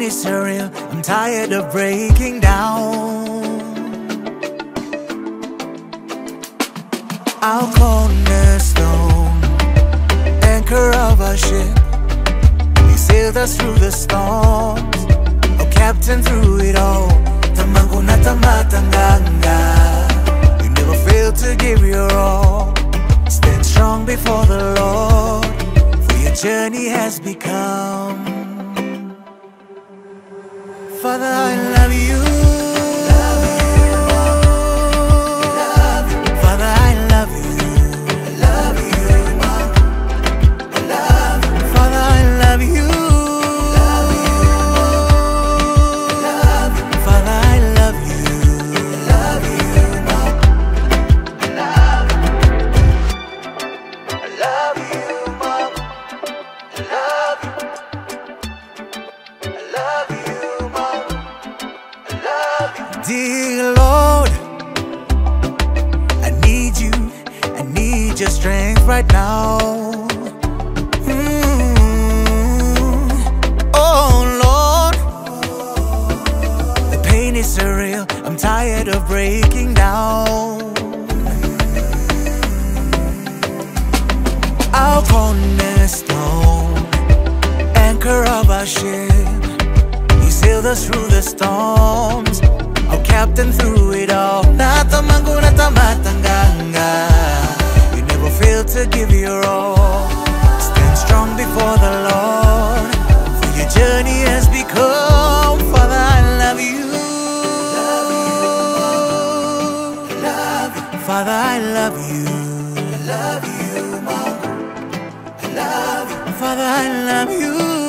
is surreal, I'm tired of breaking down. Our cornerstone, anchor of our ship, you sailed us through the storms, oh captain through it all. Tamango na tamatanganga, you never failed to give your all. Stand strong before the Lord, for your journey has become. Father, I love you. Father, I love you. Father, I love you. Father, I love you. Dear Lord, I need you, I need your strength right now. Oh Lord, the pain is surreal, I'm tired of breaking down. Our cornerstone, anchor of our ship, you sailed us through the storms, oh captain through it all. Natamango na tamatanganga, you never fail to give your all. Stand strong before the Lord, for your journey has become. Father, I love you. Father, I love you. Father, I love you.